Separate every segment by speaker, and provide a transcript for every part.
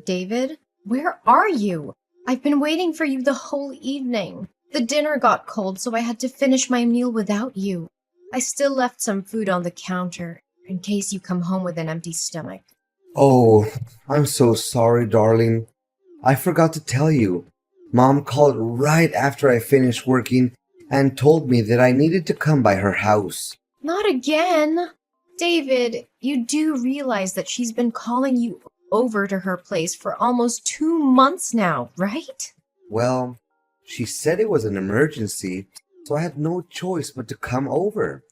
Speaker 1: David, where are you? I've been waiting for you the whole evening. The dinner got cold, so I had to finish my meal without you. I still left some food on the counter in case you come home with an empty stomach.
Speaker 2: Oh, I'm so sorry, darling. I forgot to tell you. Mom called right after I finished working and told me that I needed to come by her house.
Speaker 1: Not again! David, you do realize that she's been calling you over to her place for almost 2 months now, right?
Speaker 2: Well, she said it was an emergency, so I had no choice but to come over.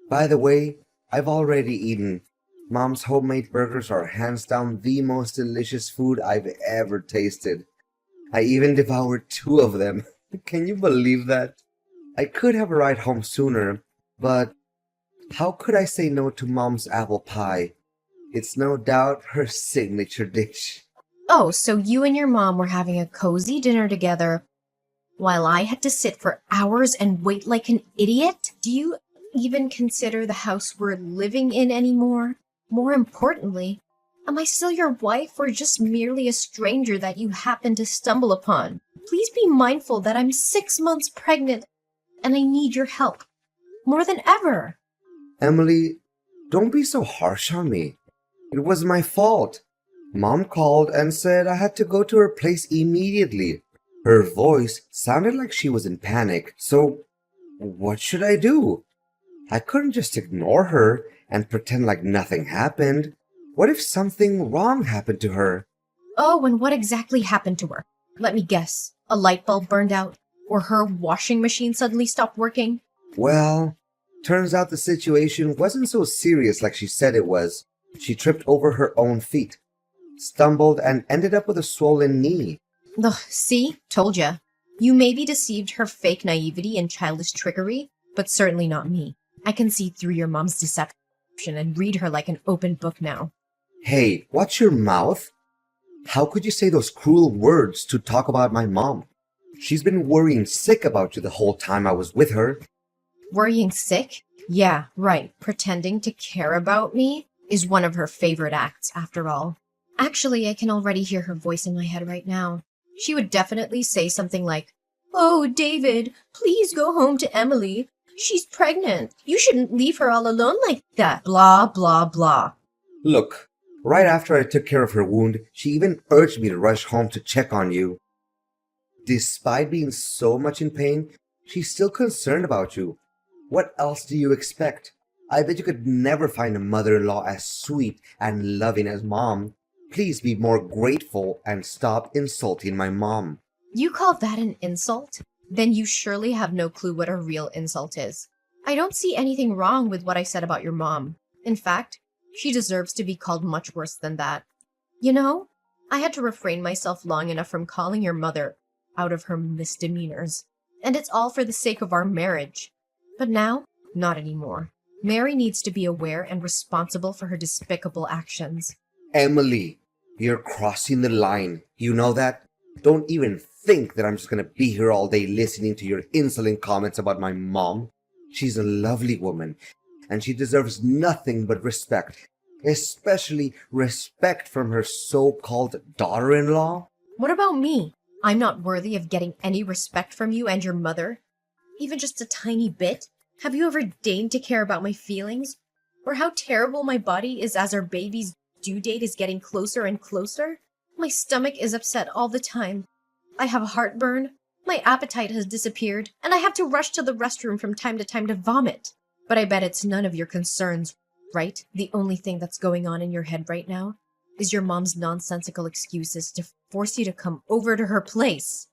Speaker 2: By the way, I've already eaten. Mom's homemade burgers are hands down the most delicious food I've ever tasted. I even devoured two of them. Can you believe that? I could have a ride home sooner, but how could I say no to Mom's apple pie? It's no doubt her signature dish.
Speaker 1: Oh, so you and your mom were having a cozy dinner together while I had to sit for hours and wait like an idiot? Do you even consider the house we're living in anymore? More importantly, am I still your wife or just merely a stranger that you happen to stumble upon? Please be mindful that I'm 6 months pregnant and I need your help more than ever.
Speaker 2: Emily, don't be so harsh on me. It was my fault. Mom called and said I had to go to her place immediately. Her voice sounded like she was in panic, so what should I do? I couldn't just ignore her and pretend like nothing happened. What if something wrong happened to her?
Speaker 1: Oh, and what exactly happened to her? Let me guess. A light bulb burned out? Or her washing machine suddenly stopped working?
Speaker 2: Well, turns out the situation wasn't so serious like she said it was. She tripped over her own feet, stumbled, and ended up with a swollen knee.
Speaker 1: Ugh, see? Told ya. You maybe deceived her fake naivety and childish trickery, but certainly not me. I can see through your mom's deception and read her like an open book now.
Speaker 2: Hey, watch your mouth. How could you say those cruel words to talk about my mom? She's been worrying sick about you the whole time I was with her.
Speaker 1: Worrying sick? Yeah, right. Pretending to care about me is one of her favorite acts, after all. Actually, I can already hear her voice in my head right now. She would definitely say something like, "Oh, David, please go home to Emily. She's pregnant. You shouldn't leave her all alone like that. Blah, blah, blah."
Speaker 2: Look, right after I took care of her wound, she even urged me to rush home to check on you. Despite being so much in pain, she's still concerned about you. What else do you expect? I bet you could never find a mother-in-law as sweet and loving as Mom. Please be more grateful and stop insulting my mom.
Speaker 1: You call that an insult? Then you surely have no clue what a real insult is. I don't see anything wrong with what I said about your mom. In fact, she deserves to be called much worse than that. You know, I had to refrain myself long enough from calling your mother out of her misdemeanors. And it's all for the sake of our marriage. But now, not anymore. Mary needs to be aware and responsible for her despicable actions.
Speaker 2: Emily, you're crossing the line. You know that? Don't even think that I'm just gonna be here all day listening to your insolent comments about my mom. She's a lovely woman, and she deserves nothing but respect, especially respect from her so-called daughter-in-law.
Speaker 1: What about me? I'm not worthy of getting any respect from you and your mother? Even just a tiny bit? Have you ever deigned to care about my feelings? Or how terrible my body is as our baby's due date is getting closer and closer? My stomach is upset all the time. I have heartburn, my appetite has disappeared, and I have to rush to the restroom from time to time to vomit. But I bet it's none of your concerns, right? The only thing that's going on in your head right now is your mom's nonsensical excuses to force you to come over to her place.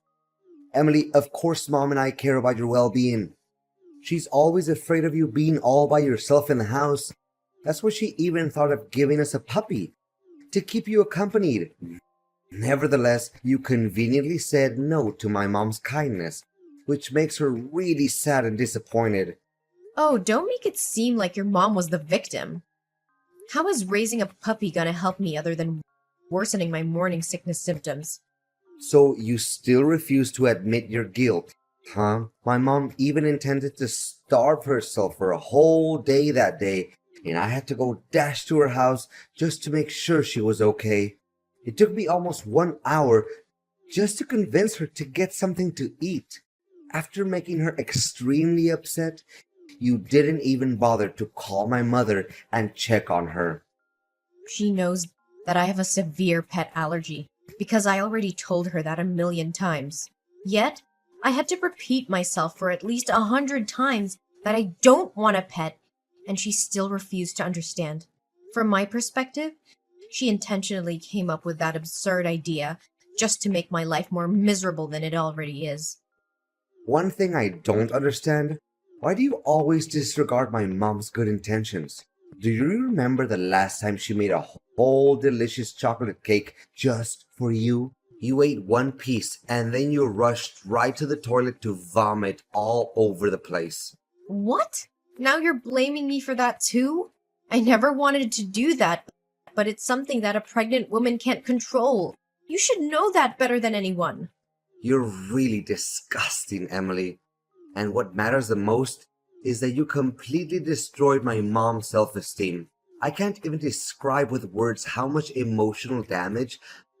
Speaker 2: Emily, of course Mom and I care about your well-being. She's always afraid of you being all by yourself in the house. That's why she even thought of giving us a puppy, to keep you accompanied. Nevertheless, you conveniently said no to my mom's kindness, which makes her really sad and disappointed.
Speaker 1: Oh, don't make it seem like your mom was the victim. How is raising a puppy gonna help me other than worsening my morning sickness symptoms?
Speaker 2: So you still refuse to admit your guilt, huh? My mom even intended to starve herself for a whole day that day, and I had to go dash to her house just to make sure she was okay. It took me almost 1 hour just to convince her to get something to eat. After making her extremely upset, you didn't even bother to call my mother and check on her.
Speaker 1: She knows that I have a severe pet allergy because I already told her that a million times. Yet, I had to repeat myself for at least 100 times that I don't want a pet, and she still refused to understand. From my perspective, she intentionally came up with that absurd idea just to make my life more miserable than it already is.
Speaker 2: One thing I don't understand, why do you always disregard my mom's good intentions? Do you remember the last time she made a whole delicious chocolate cake just for you? You ate one piece and then you rushed right to the toilet to vomit all over the place.
Speaker 1: What? Now you're blaming me for that too? I never wanted to do that, but it's something that a pregnant woman can't control. You should know that better than anyone.
Speaker 2: You're really disgusting, Emily. And what matters the most is that you completely destroyed my mom's self-esteem. I can't even describe with words how much emotional damage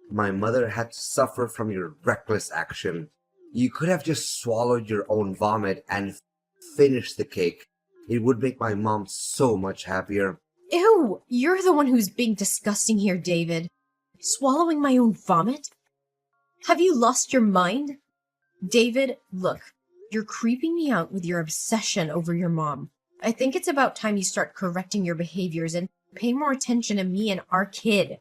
Speaker 2: my mother had to suffer from your reckless action. You could have just swallowed your own vomit and finished the cake. It would make my mom so much happier.
Speaker 1: Ew, you're the one who's being disgusting here, David. Swallowing my own vomit? Have you lost your mind? David, look, you're creeping me out with your obsession over your mom. I think it's about time you start correcting your behaviors and pay more attention to me and our kid.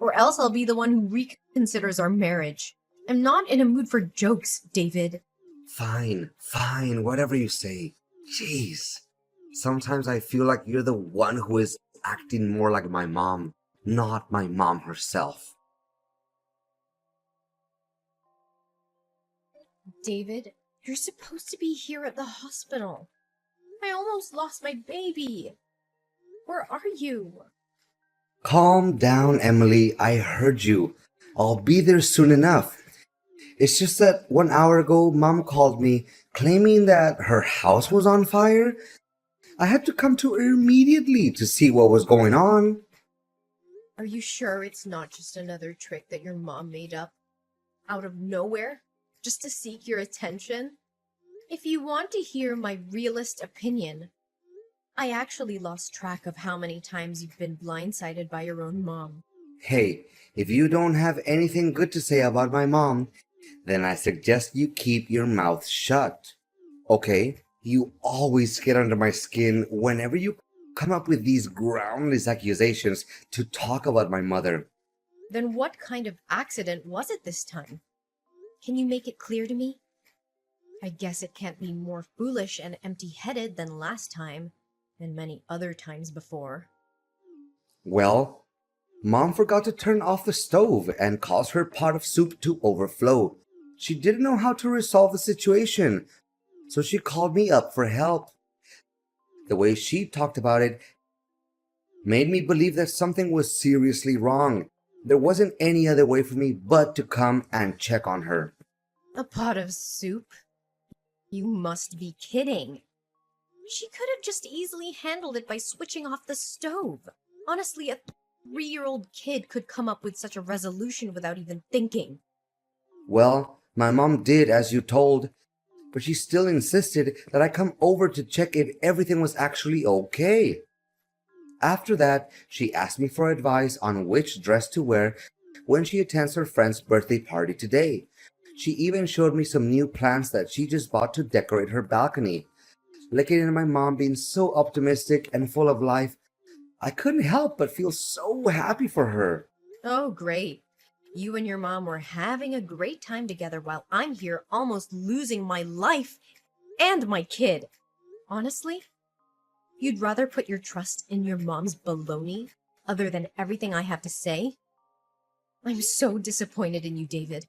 Speaker 1: Or else I'll be the one who reconsiders our marriage. I'm not in a mood for jokes, David.
Speaker 2: Fine, whatever you say. Jeez. Sometimes I feel like you're the one who is acting more like my mom, not my mom herself.
Speaker 1: David, you're supposed to be here at the hospital. I almost lost my baby. Where are you?
Speaker 2: Calm down, Emily. I heard you. I'll be there soon enough. It's just that 1 hour ago, Mom called me claiming that her house was on fire. I had to come to her immediately to see what was going on.
Speaker 1: Are you sure it's not just another trick that your mom made up out of nowhere just to seek your attention? If you want to hear my realist opinion, I actually lost track of how many times you've been blindsided by your own mom.
Speaker 2: Hey, if you don't have anything good to say about my mom, then I suggest you keep your mouth shut. Okay? You always get under my skin whenever you come up with these groundless accusations to talk about my mother.
Speaker 1: Then what kind of accident was it this time? Can you make it clear to me? I guess it can't be more foolish and empty-headed than last time, and many other times before.
Speaker 2: Well, Mom forgot to turn off the stove and caused her pot of soup to overflow. She didn't know how to resolve the situation, so she called me up for help. The way she talked about it made me believe that something was seriously wrong. There wasn't any other way for me but to come and check on her.
Speaker 1: A pot of soup? You must be kidding. She could have just easily handled it by switching off the stove. Honestly, a 3-year-old kid could come up with such a resolution without even thinking.
Speaker 2: Well, my mom did as you told, but she still insisted that I come over to check if everything was actually okay. After that, she asked me for advice on which dress to wear when she attends her friend's birthday party today. She even showed me some new plants that she just bought to decorate her balcony. Looking at my mom being so optimistic and full of life, I couldn't help but feel so happy for her.
Speaker 1: Oh, great. You and your mom were having a great time together while I'm here almost losing my life and my kid. Honestly, you'd rather put your trust in your mom's baloney other than everything I have to say? I'm so disappointed in you, David.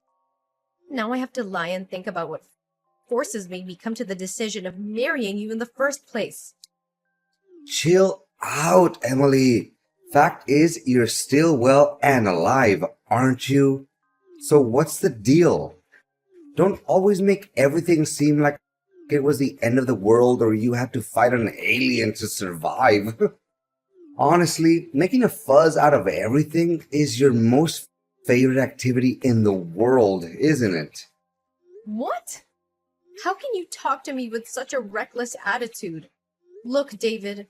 Speaker 1: Now I have to lie and think about what forces made me come to the decision of marrying you in the first place.
Speaker 2: Chill out, Emily. Fact is, you're still well and alive, aren't you? So what's the deal? Don't always make everything seem like it was the end of the world or you had to fight an alien to survive. Honestly, making a fuss out of everything is your most favorite activity in the world, isn't it?
Speaker 1: What? How can you talk to me with such a reckless attitude? Look, David,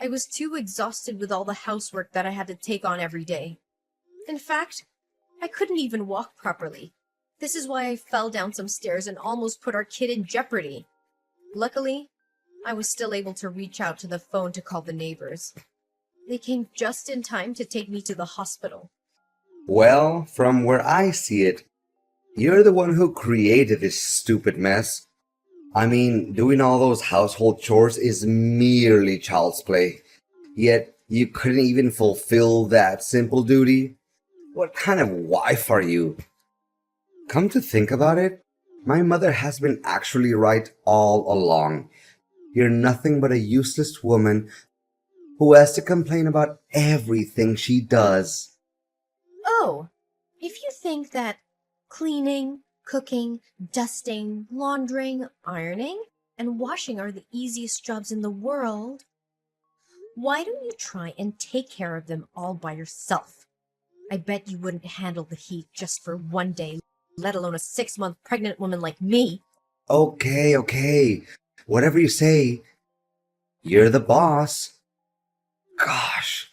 Speaker 1: I was too exhausted with all the housework that I had to take on every day. In fact, I couldn't even walk properly. This is why I fell down some stairs and almost put our kid in jeopardy. Luckily, I was still able to reach out to the phone to call the neighbors. They came just in time to take me to the hospital.
Speaker 2: Well, from where I see it, you're the one who created this stupid mess. I mean, doing all those household chores is merely child's play. Yet, you couldn't even fulfill that simple duty? What kind of wife are you? Come to think about it, my mother has been actually right all along. You're nothing but a useless woman who has to complain about everything she does.
Speaker 1: Oh, if you think that cleaning, cooking, dusting, laundering, ironing, and washing are the easiest jobs in the world, why don't you try and take care of them all by yourself? I bet you wouldn't handle the heat just for one day, let alone a 6-month pregnant woman like me.
Speaker 2: Okay. Whatever you say. You're the boss. Gosh.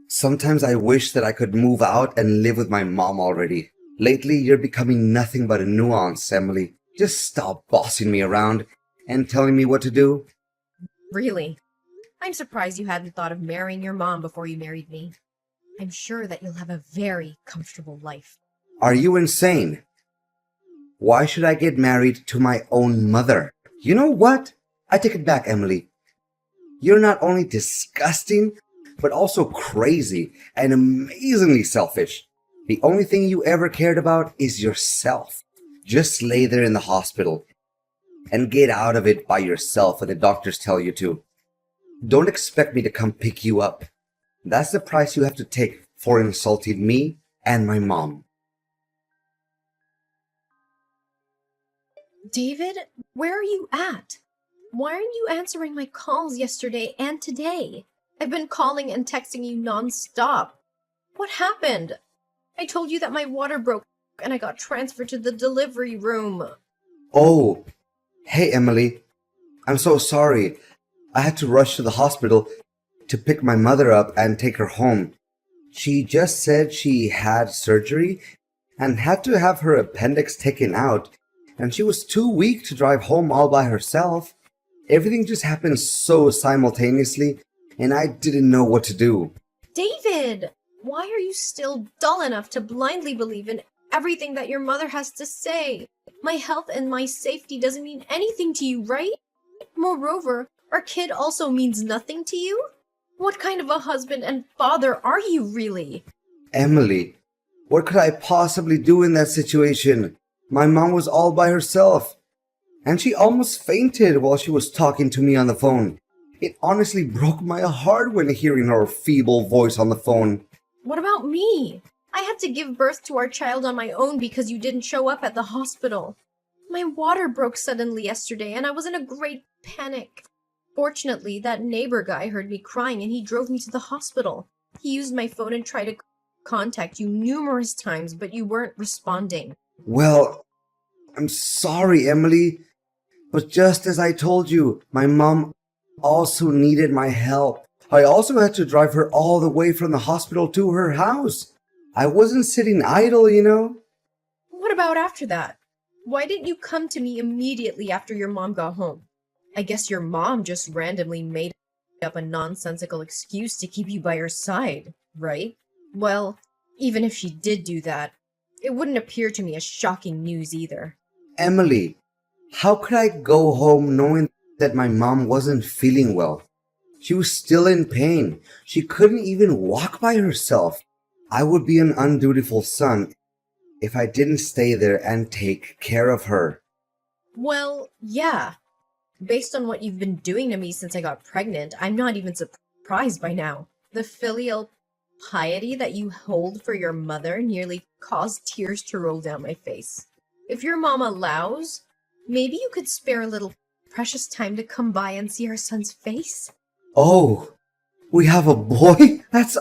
Speaker 2: Sometimes I wish that I could move out and live with my mom already. Lately, you're becoming nothing but a nuisance, Emily. Just stop bossing me around and telling me what to do.
Speaker 1: Really? I'm surprised you hadn't thought of marrying your mom before you married me. I'm sure that you'll have a very comfortable life.
Speaker 2: Are you insane? Why should I get married to my own mother? You know what? I take it back, Emily. You're not only disgusting, but also crazy and amazingly selfish. The only thing you ever cared about is yourself. Just lay there in the hospital and get out of it by yourself when the doctors tell you to. Don't expect me to come pick you up. That's the price you have to take for insulting me and my mom.
Speaker 1: David, where are you at? Why aren't you answering my calls yesterday and today? I've been calling and texting you non-stop. What happened? I told you that my water broke and I got transferred to the delivery room.
Speaker 2: Oh, hey Emily. I'm so sorry. I had to rush to the hospital to pick my mother up and take her home. She just said she had surgery and had to have her appendix taken out, and she was too weak to drive home all by herself. Everything just happened so simultaneously, and I didn't know what to do.
Speaker 1: David, why are you still dull enough to blindly believe in everything that your mother has to say? My health and my safety doesn't mean anything to you, right? Moreover, our kid also means nothing to you? What kind of a husband and father are you really?
Speaker 2: Emily, what could I possibly do in that situation? My mom was all by herself, and she almost fainted while she was talking to me on the phone. It honestly broke my heart when hearing her feeble voice on the phone.
Speaker 1: What about me? I had to give birth to our child on my own because you didn't show up at the hospital. My water broke suddenly yesterday and I was in a great panic. Fortunately, that neighbor guy heard me crying and he drove me to the hospital. He used my phone and tried to contact you numerous times, but you weren't responding.
Speaker 2: Well, I'm sorry, Emily, but just as I told you, my mom also needed my help. I also had to drive her all the way from the hospital to her house. I wasn't sitting idle, you know.
Speaker 1: What about after that? Why didn't you come to me immediately after your mom got home? I guess your mom just randomly made up a nonsensical excuse to keep you by her side, right? Well, even if she did do that, it wouldn't appear to me as shocking news either.
Speaker 2: Emily, how could I go home knowing that my mom wasn't feeling well? She was still in pain. She couldn't even walk by herself. I would be an undutiful son if I didn't stay there and take care of her.
Speaker 1: Well, yeah. Based on what you've been doing to me since I got pregnant, I'm not even surprised by now. The filial piety that you hold for your mother nearly caused tears to roll down my face. If your mom allows, maybe you could spare a little precious time to come by and see our son's face?
Speaker 2: Oh, we have a boy? That's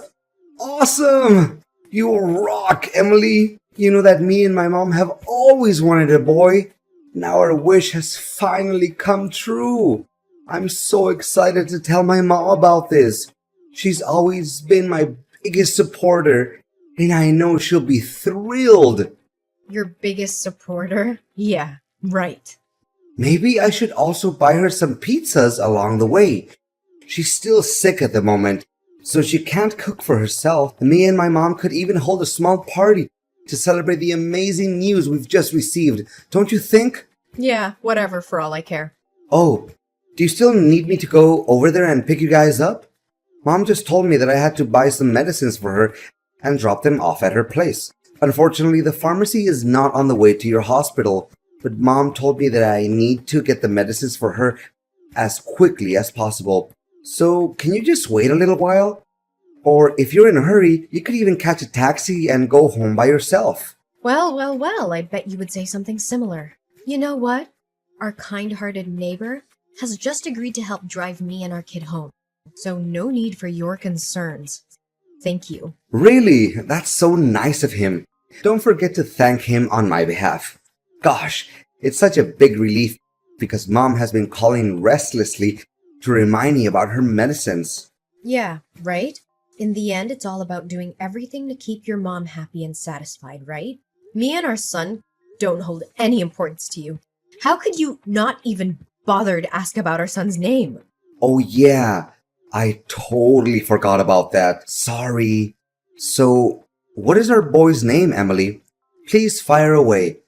Speaker 2: awesome! You rock, Emily. You know that me and my mom have always wanted a boy. Now our wish has finally come true. I'm so excited to tell my mom about this. She's always been my biggest supporter, and I know she'll be thrilled.
Speaker 1: Your biggest supporter? Yeah, right.
Speaker 2: Maybe I should also buy her some pizzas along the way. She's still sick at the moment, so she can't cook for herself. Me and my mom could even hold a small party to celebrate the amazing news we've just received. Don't you think?
Speaker 1: Yeah, whatever for all I care.
Speaker 2: Oh, do you still need me to go over there and pick you guys up? Mom just told me that I had to buy some medicines for her and drop them off at her place. Unfortunately, the pharmacy is not on the way to your hospital, but Mom told me that I need to get the medicines for her as quickly as possible. So, can you just wait a little while? Or if you're in a hurry, you could even catch a taxi and go home by yourself.
Speaker 1: Well, I bet you would say something similar. You know what? Our kind-hearted neighbor has just agreed to help drive me and our kid home. So no need for your concerns. Thank you.
Speaker 2: Really? That's so nice of him. Don't forget to thank him on my behalf. Gosh, it's such a big relief because Mom has been calling restlessly to remind me about her medicines.
Speaker 1: Yeah, right? In the end, it's all about doing everything to keep your mom happy and satisfied, right? Me and our son don't hold any importance to you. How could you not even bother to ask about our son's name?
Speaker 2: Oh yeah, I totally forgot about that. Sorry. So, what is our boy's name, Emily? Please fire away.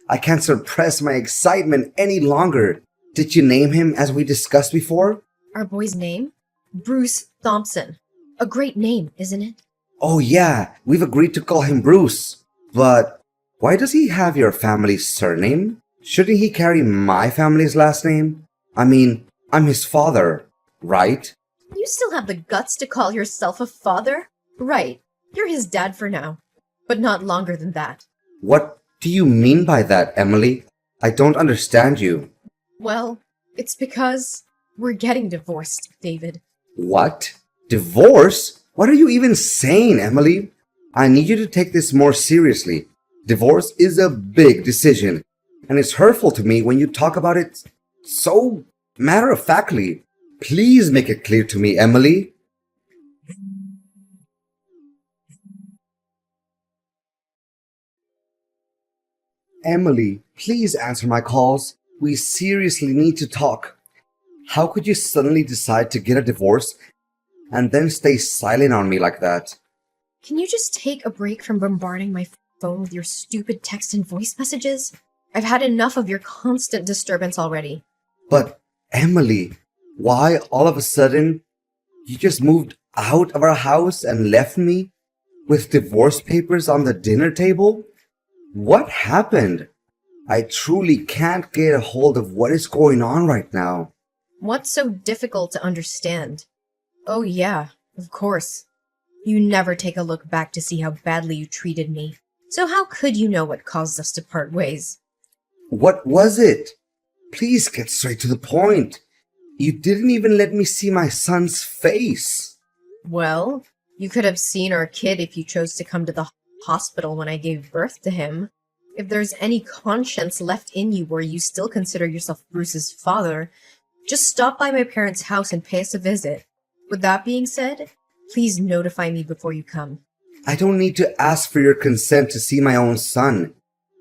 Speaker 2: I can't suppress my excitement any longer. Did you name him as we discussed before?
Speaker 1: Our boy's name? Bruce Thompson. A great name, isn't it?
Speaker 2: Oh yeah, we've agreed to call him Bruce. But why does he have your family's surname? Shouldn't he carry my family's last name? I mean, I'm his father, right?
Speaker 1: You still have the guts to call yourself a father? Right. You're his dad for now. But not longer than that.
Speaker 2: What do you mean by that, Emily? I don't understand you.
Speaker 1: Well, it's because we're getting divorced, David.
Speaker 2: What? Divorce? What are you even saying, Emily? I need you to take this more seriously. Divorce is a big decision, and it's hurtful to me when you talk about it so matter-of-factly. Please make it clear to me, Emily. Emily, please answer my calls. We seriously need to talk. How could you suddenly decide to get a divorce and then stay silent on me like that?
Speaker 1: Can you just take a break from bombarding my phone with your stupid text and voice messages? I've had enough of your constant disturbance already.
Speaker 2: But, Emily, why all of a sudden you just moved out of our house and left me with divorce papers on the dinner table? What happened? I truly can't get a hold of what is going on right now.
Speaker 1: What's so difficult to understand? Oh yeah, of course. You never take a look back to see how badly you treated me. So how could you know what caused us to part ways?
Speaker 2: What was it? Please get straight to the point. You didn't even let me see my son's face.
Speaker 1: Well, you could have seen our kid if you chose to come to the hospital when I gave birth to him. If there's any conscience left in you where you still consider yourself Bruce's father, just stop by my parents' house and pay us a visit. With that being said, please notify me before you come.
Speaker 2: I don't need to ask for your consent to see my own son.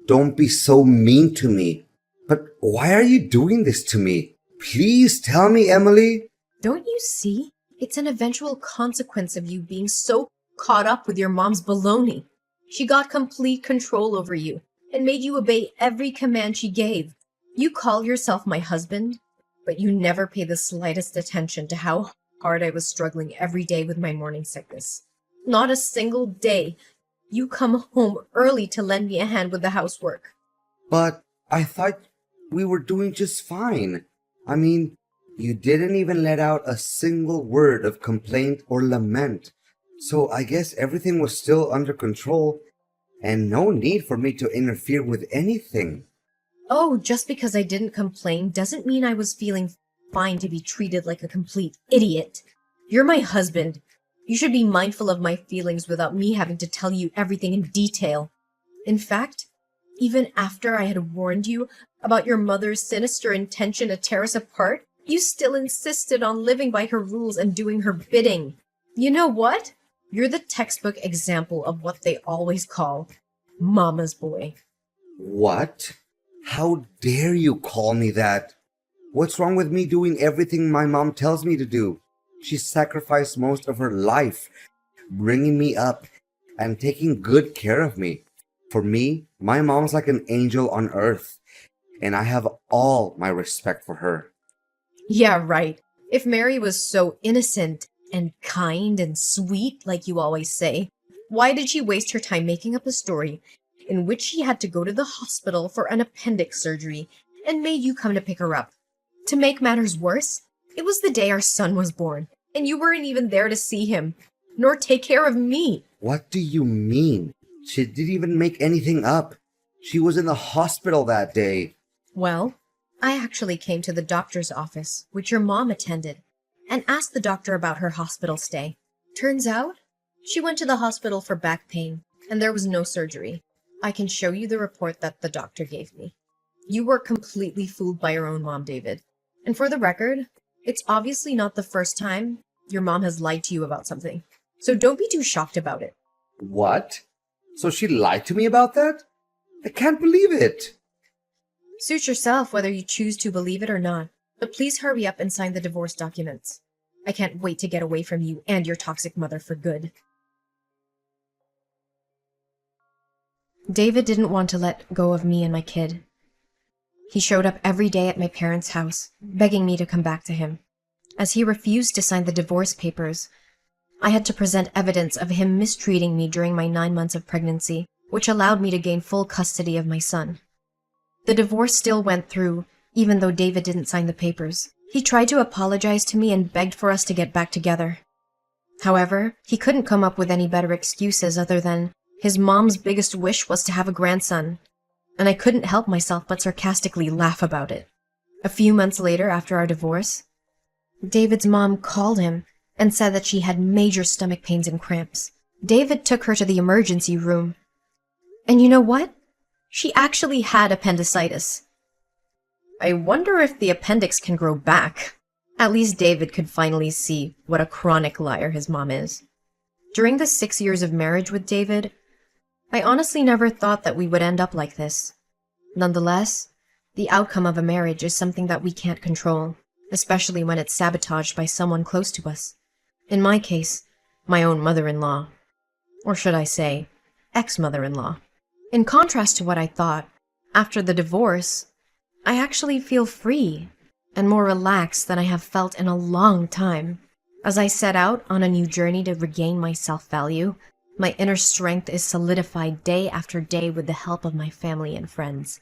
Speaker 2: Don't be so mean to me. But why are you doing this to me? Please tell me, Emily.
Speaker 1: Don't you see? It's an eventual consequence of you being so caught up with your mom's baloney. She got complete control over you and made you obey every command she gave. You call yourself my husband, but you never pay the slightest attention to how hard I was struggling every day with my morning sickness. Not a single day. You come home early to lend me a hand with the housework.
Speaker 2: But I thought we were doing just fine. I mean, you didn't even let out a single word of complaint or lament. So I guess everything was still under control and no need for me to interfere with anything.
Speaker 1: Oh, just because I didn't complain doesn't mean I was feeling fine to be treated like a complete idiot. You're my husband. You should be mindful of my feelings without me having to tell you everything in detail. In fact, even after I had warned you about your mother's sinister intention to tear us apart, you still insisted on living by her rules and doing her bidding. You know what? You're the textbook example of what they always call mama's boy.
Speaker 2: What? How dare you call me that? What's wrong with me doing everything my mom tells me to do? She sacrificed most of her life bringing me up and taking good care of me. For me, my mom's like an angel on earth, and I have all my respect for her.
Speaker 1: Yeah, right. If Mary was so innocent and kind and sweet, like you always say, why did she waste her time making up a story in which she had to go to the hospital for an appendix surgery and made you come to pick her up? To make matters worse, it was the day our son was born, and you weren't even there to see him, nor take care of me.
Speaker 2: What do you mean? She didn't even make anything up. She was in the hospital that day.
Speaker 1: Well, I actually came to the doctor's office, which your mom attended, and asked the doctor about her hospital stay. Turns out, she went to the hospital for back pain, and there was no surgery. I can show you the report that the doctor gave me. You were completely fooled by your own mom, David. And for the record, it's obviously not the first time your mom has lied to you about something. So don't be too shocked about it.
Speaker 2: What? So she lied to me about that? I can't believe it.
Speaker 1: Suit yourself whether you choose to believe it or not. But please hurry up and sign the divorce documents. I can't wait to get away from you and your toxic mother for good. David didn't want to let go of me and my kid. He showed up every day at my parents' house, begging me to come back to him. As he refused to sign the divorce papers, I had to present evidence of him mistreating me during my 9 months of pregnancy, which allowed me to gain full custody of my son. The divorce still went through, even though David didn't sign the papers. He tried to apologize to me and begged for us to get back together. However, he couldn't come up with any better excuses other than his mom's biggest wish was to have a grandson, and I couldn't help myself but sarcastically laugh about it. A few months later, after our divorce, David's mom called him and said that she had major stomach pains and cramps. David took her to the emergency room. And you know what? She actually had appendicitis. I wonder if the appendix can grow back. At least David could finally see what a chronic liar his mom is. During the 6 years of marriage with David, I honestly never thought that we would end up like this. Nonetheless, the outcome of a marriage is something that we can't control, especially when it's sabotaged by someone close to us. In my case, my own mother-in-law. Or should I say, ex-mother-in-law. In contrast to what I thought, after the divorce, I actually feel free and more relaxed than I have felt in a long time. As I set out on a new journey to regain my self-value, my inner strength is solidified day after day with the help of my family and friends.